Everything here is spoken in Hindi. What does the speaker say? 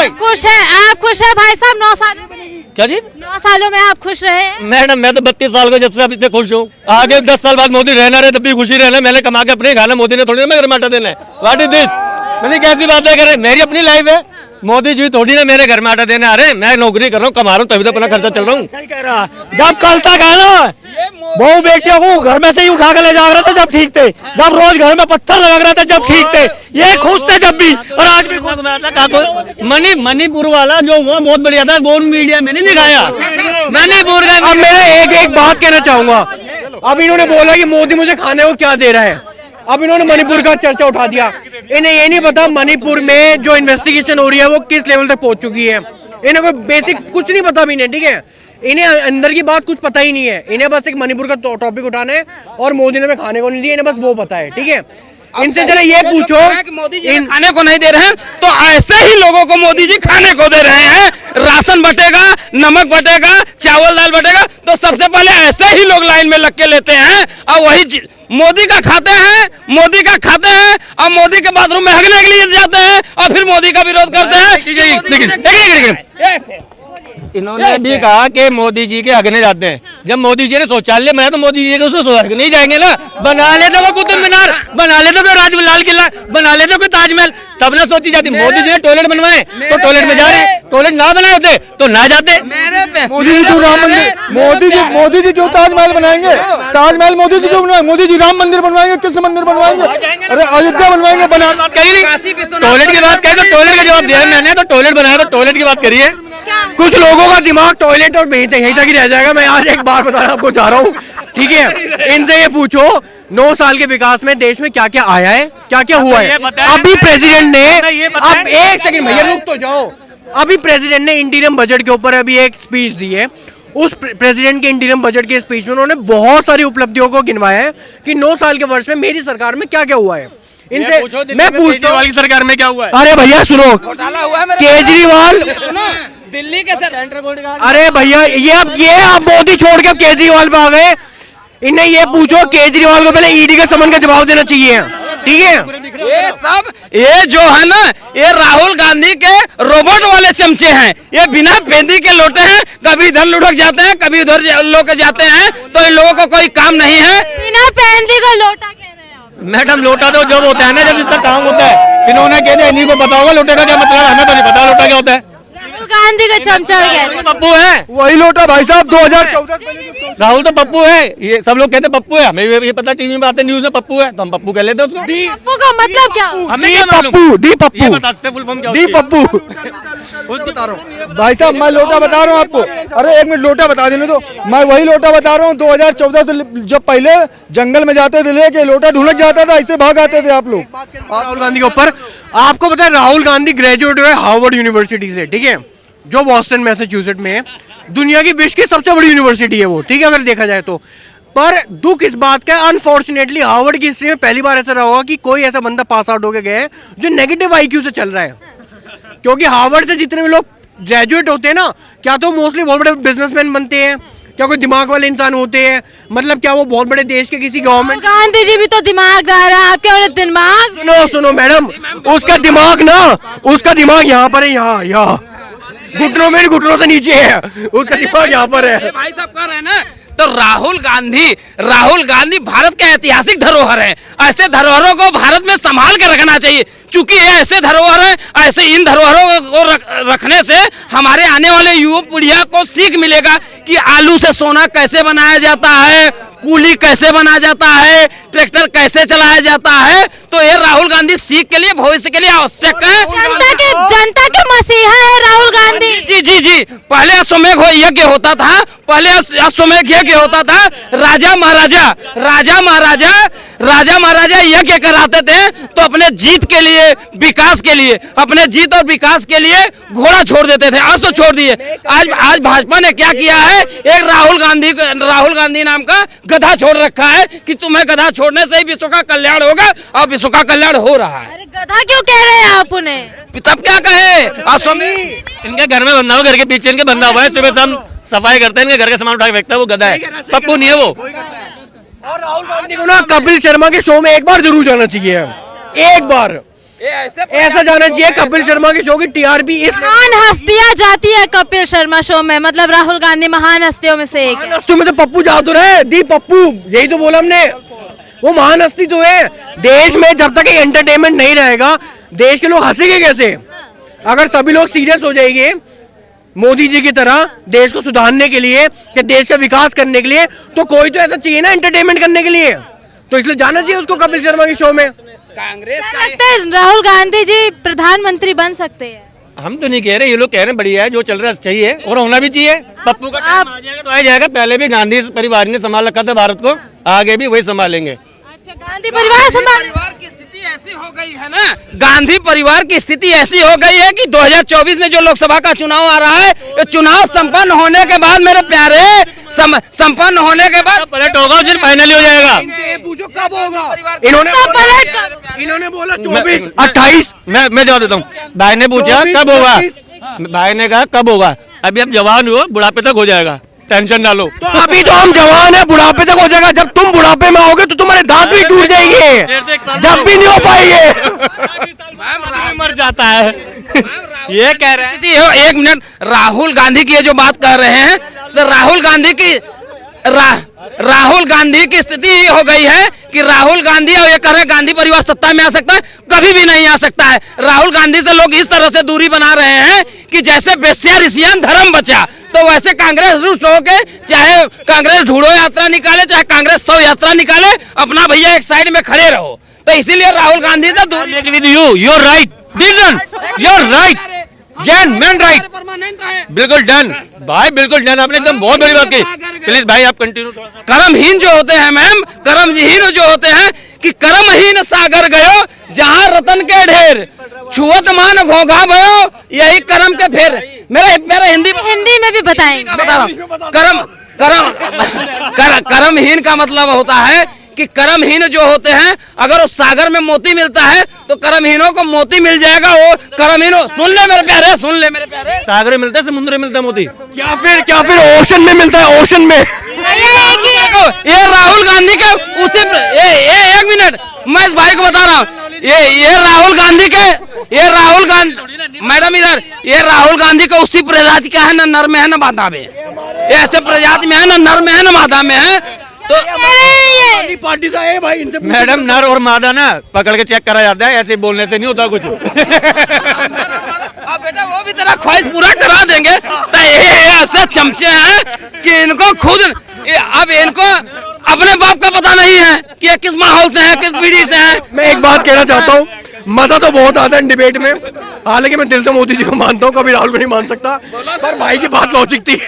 भाई? खुश है आप? खुश है भाई साहब? 9 साल क्या चीज? 9 सालों में आप खुश रहे? मैडम मैं तो 32 साल का जब से अभी तक खुश हूँ। आगे 10 साल बाद मोदी रहना रहे तब भी खुशी रहना। मैंने कमा के अपने खाना, मोदी ने थोड़ी ना मेरे घर में आटा देना है। What is this? मतलब कैसी बातें करें? मेरी अपनी लाइफ है, मोदी जी थोड़ी ना मेरे घर में आटा देने आ रहे हैं। मैं नौकरी कर रहा हूँ, कमा रहा हूँ, तभी तो अपना खर्चा चल रहा हूँ। सही कह रहा। जब कल तक है ना बहू बेटियों को घर में से ही उठा कर ले जा रहे थे जब ठीक थे, जब रोज घर में पत्थर लग रहे थे जब ठीक थे, ये खुश थे जब भी और आज भी। मणिपुर वाला जो हुआ बहुत बढ़िया था, वो मीडिया में नहीं दिखाया। मणिपुर का अब मैं एक बात कहना चाहूंगा। अब इन्होंने बोला कि मोदी मुझे खाने को क्या दे रहा है, अब इन्होंने मणिपुर का चर्चा उठा दिया। इन्हें ये नहीं पता मणिपुर में जो इन्वेस्टिगेशन हो रही है वो किस लेवल तक पहुंच चुकी है। इन्हें कोई बेसिक कुछ नहीं पता भी नहीं, ठीक है? इन्हें अंदर की बात कुछ पता ही नहीं है। इन्हें बस एक मणिपुर का टॉपिक उठाना है और मोदी ने खाने को नहीं दिया, इन्हें बस वो पता है, ठीक है? इनसे जरा ये पूछो मोदी जी खाने को नहीं दे रहे हैं तो ऐसे ही लोगों को मोदी जी खाने को दे रहे हैं। राशन बटेगा, नमक बटेगा, चावल दाल बटेगा, तो सबसे पहले ऐसे ही लोग लाइन में लग के लेते हैं और वही मोदी का खाते हैं, मोदी का खाते हैं और मोदी के बाथरूम में हगने के लिए जाते हैं और फिर मोदी का विरोध करते हैं। इन्होंने भी कहा कि मोदी जी के हगने जाते हैं। जब मोदी जी ने शौचालय बनाया तो मोदी जी के उसमें शौचालय नहीं जाएंगे ना। बना लेते वो कुतुब मीनार, बना लेते कोई राज लाल किला, बना लेते कोई ताजमहल, तब ना सोची जाती। मोदी जी ने टॉयलेट बनवाए तो टॉयलेट में जा रहे हैं, टॉयलेट ना बनाए होते तो ना जाते। मोदी जी क्यों राम मंदिर, मोदी जी क्यों ताजमहल बनाएंगे? ताजमहल मोदी जी क्यों बनाएंगे? मोदी जी राम मंदिर बनवाएंगे, कृष्ण मंदिर बनवाएंगे, अरे अयोध्या बनवाएंगे। बना टॉयलेट की बात करें तो टॉयलेट का जवाब दिया मैंने, तो टॉयलेट बनाया तो टॉयलेट की बात करिए। कुछ लोगों का दिमाग टॉयलेट और यहीं तक ही रह जाएगा। मैं आज एक बात बताना आपको चाह रहा हूँ, ठीक है? इनसे ये पूछो 9 साल के विकास में देश में क्या क्या आया है, क्या क्या हुआ है। अभी प्रेसिडेंट ने, अब एक सेकंड भैया रुक तो जाओ, अभी प्रेसिडेंट ने इंटीरियम बजट के ऊपर अभी एक स्पीच दी है। उस प्रेसिडेंट के इंटीरियम बजट के स्पीच में उन्होंने बहुत सारी उपलब्धियों को गिनवाया है कि 9 साल के वर्ष में मेरी सरकार में क्या क्या हुआ है। इनसे मैं पूछता हूँ की सरकार में क्या हुआ है? अरे भैया सुनो, केजरीवाल दिल्ली के सर, अरे भैया ये आप मोदी छोड़ के केजरीवाल पे आ गए। इन्हें ये पूछो केजरीवाल को पहले ईडी के समन का जवाब देना चाहिए, ठीक है? ये जो है ना, ये राहुल गांधी के रोबोट वाले चमचे हैं। ये बिना पेंदी के लोटे हैं, कभी इधर लुढ़क जाते हैं, कभी उधर लोग जाते हैं, तो इन लोगों को कोई काम नहीं है। बिना पेंदी का लोटा कह रहे हैं आप? मैडम लोटा तो जब होता है ना जब इसका काम होता है। इन्होंने कह दिया इन्हीं को पता होगा लोटे का क्या मतलब, हमें तो नहीं पता लोटा क्या होता है। राहुल गांधी का चमचा है, पप्पू है वही लोटा भाई साहब 2014 राहुल तो पप्पू है। ये सब लोग कहते हैं पप्पू है, हमें ये पता टीवी में आते न्यूज में पप्पू है तो हम पप्पू कह लेते हैं उसको। पप्पू का मतलब क्या? हमें क्या मालूम? दी पप्पू, ये बता सकते हैं फुल फॉर्म क्या दी होती है? पप्पू बता रहा हूँ भाई साहब, मैं लोटा बता रहा हूँ आपको। अरे एक मिनट लोटा बता देने दो, मैं वही लोटा बता रहा हूँ 2014 से जब पहले जंगल में जाते थे लेके लोटा ढुलक जाता था, ऐसे भाग आते थे आप लोग। राहुल गांधी के ऊपर आपको पता है राहुल गांधी ग्रेजुएट हुए हार्वर्ड यूनिवर्सिटी से, ठीक है? जो बॉस्टन मैसाचुसेट्स में है, दुनिया की विश्व की सबसे बड़ी यूनिवर्सिटी है वो, ठीक है? अगर देखा जाए तो। पर दुख इस बात का, अनफॉर्चुनेटली हार्वर्ड की हिस्ट्री में पहली बार ऐसा रहा होगा कि कोई ऐसा बंदा पास आउट होके गया है जो नेगेटिव आईक्यू से चल रहा है। क्योंकि हार्वर्ड से जितने भी लोग ग्रेजुएट होते हैं ना, क्या तो मोस्टली बहुत बड़े बिजनेसमैन बनते हैं, क्या कोई दिमाग वाले इंसान होते हैं, मतलब क्या वो बहुत बड़े देश के किसी गवर्नमेंट। गांधी जी भी तो दिमागदार है, आपके वाले दिमाग। सुनो मैडम, उसका दिमाग यहाँ पर है, यहाँ घुटनों में, घुटनों से नीचे है, उसका दिमाग यहाँ पर है। भाई साहब कह रहे हैं ना, तो राहुल गांधी भारत के ऐतिहासिक धरोहर है। ऐसे धरोहरों को भारत में संभाल के रखना चाहिए। चूंकि ये ऐसे धरोहर है, ऐसे इन धरोहरों को रखने से हमारे आने वाले युवा पीढ़िया को सीख मिलेगा कि आलू से सोना कैसे बनाया जाता है, कूली कैसे बनाया जाता है, ट्रैक्टर कैसे चलाया जाता है। तो ये राहुल गांधी सीख के लिए, भविष्य के लिए आवश्यक है। जनता के मसीहा है राहुल गांधी। जी पहले अश्वमेघ यज्ञ होता था, राजा महाराजा यज्ञ कराते थे तो अपने जीत के लिए, विकास के लिए, अपने जीत और विकास के लिए घोड़ा छोड़ देते थे। आज तो छोड़ दिए। आज भाजपा ने क्या किया है, एक राहुल गांधी नाम का गधा छोड़ रखा है कि तुम्हें गधा छोड़ने से ही विश्व का कल्याण होगा, और विश्व का कल्याण हो रहा है। अरे गधा क्यों कह रहे हैं आप उन्हें? तब क्या कहे? इनके घर में बंधा हो, घर के पीछे इनके बंधा हुआ है, सुबह शाम सफाई करते हैं, इनके घर का सामान उठा के फेंकता है, वो गधा है, पप्पू नहीं है वो। और राहुल गांधी को ना कपिल शर्मा के शो में एक बार जरूर जाना चाहिए, एक बार। ऐसा जाना चाहिए कपिल शर्मा के शो की टीआरपी इस महान हस्तियां जाती है कपिल शर्मा शो में, मतलब राहुल गांधी महान हस्तियों में से एक है। हस्ती में तो पप्पू जादू है, दी पप्पू, यही तो बोला हमने, वो महान हस्ती तो है। देश में जब तक एंटरटेनमेंट नहीं रहेगा देश के लोग हंसेंगे कैसे? अगर सभी लोग सीरियस हो जाएंगे मोदी जी की तरह देश को सुधारने के लिए, कि देश का विकास करने के लिए, तो कोई तो ऐसा चाहिए ना एंटरटेनमेंट करने के लिए, तो इसलिए जाना चाहिए उसको कपिल शर्मा के शो में। कांग्रेस क्या लगता है राहुल गांधी जी प्रधानमंत्री बन सकते हैं? हम तो नहीं कह रहे, ये लोग कह रहे हैं बढ़िया है, जो चल रहा है सही है और होना भी चाहिए। पप्पू का टाइम आ जाएगा तो आ जाएगा, पहले भी गांधी परिवार ने संभाल रखा था भारत को, आगे भी वही संभालेंगे। अच्छा, गांधी परिवार संभाल परिवार की स्थिति ऐसी हो गई है ना, गांधी परिवार की स्थिति ऐसी हो गई है कि 2024 में जो लोकसभा का चुनाव आ रहा है, ये चुनाव संपन्न होने के बाद मेरे प्यारे, संपन्न होने के बाद पलट होगा उस दिन फाइनली हो जाएगा। पूछो कब होगा? इन्होंने बोला 24, 28। मैं जवाब देता हूँ। भाई ने पूछा कब होगा, भाई ने कहा कब होगा, अभी आप जवान हो, बुढ़ापे तक हो जाएगा, टेंशन ना लो। तो अभी तो हम जवान है, बुढ़ापे तक हो जाएगा। जब तुम बुढ़ापे में आओगे तो तुम्हारे दांत भी टूट जाएंगे, जब भी नहीं हो पाएंगे। मर जाता है ये कह रहे हैं। एक मिनट, राहुल गांधी की ये जो बात कर रहे हैं, तो राहुल गांधी की स्थिति ये हो गई है कि राहुल गांधी और ये कह रहे हैं गांधी परिवार सत्ता में आ सकता है, कभी भी नहीं आ सकता है। राहुल गांधी से लोग इस तरह से दूरी बना रहे हैं कि जैसे बेस्या ऋषियान धर्म बचा, तो वैसे कांग्रेस रुष्ट होके, चाहे कांग्रेस ढूंढो यात्रा निकाले, चाहे कांग्रेस 100 यात्रा निकाले, अपना भैया एक साइड में खड़े रहो। तो इसीलिए राहुल गांधी से दूर। You right decision, you right Jain man right, बिल्कुल डन भाई, बिल्कुल डन। आपने एकदम बहुत बड़ी बात की। प्लीज भाई आप कंटिन्यू थोड़ा सा। कर्महीन जो होते हैं मैम, कर्महीन जो होते हैं कि कर्महीन सागर गयो जहाँ रतन के ढेर, छुअत मान घोंघा भयो यही कर्म के फेर। मेरा हिंदी में भी बताएंगे। बता रहा हूँ। कर्महीन का मतलब होता है कि कर्महीन जो होते हैं, अगर उस सागर में मोती मिलता है तो कर्महीनों को मोती मिल जाएगा। वो कर्महीनों, सुन ले मेरे प्यारे, सुन ले मेरे प्यारे, सागर में मिलता है, समुद्र में मिलता है मोती, क्या फिर ओशन में मिलता है, ओशन में। ये राहुल गांधी के उसी एक मिनट, मैं इस भाई को बता रहा हूँ, ये राहुल गांधी मैडम इधर, ये राहुल गांधी का उसी प्रजाति का है, ना नर में है ना मादा में, ऐसे प्रजाति में है, ना नर में है ना मादा में है। तो पार्टी का है भाई, इनसे मैडम नर और मादा ना पकड़ के चेक करा जाता है, ऐसे बोलने से नहीं होता कुछ। अब बेटा वो भी तेरा ख्वाहिश पूरा करा देंगे। तो ये ऐसे चमचे हैं कि इनको खुद, अब इनको अपने बाप का पता नहीं है कि ये किस माहौल से है, किस पीढ़ी से है। मैं एक बात कहना चाहता हूँ, मजा तो बहुत आता है डिबेट में, हालांकि मैं दिल से मोदी जी को मानता हूँ, कभी राहुल को नहीं मान सकता, पर भाई की बात लॉजिक थी।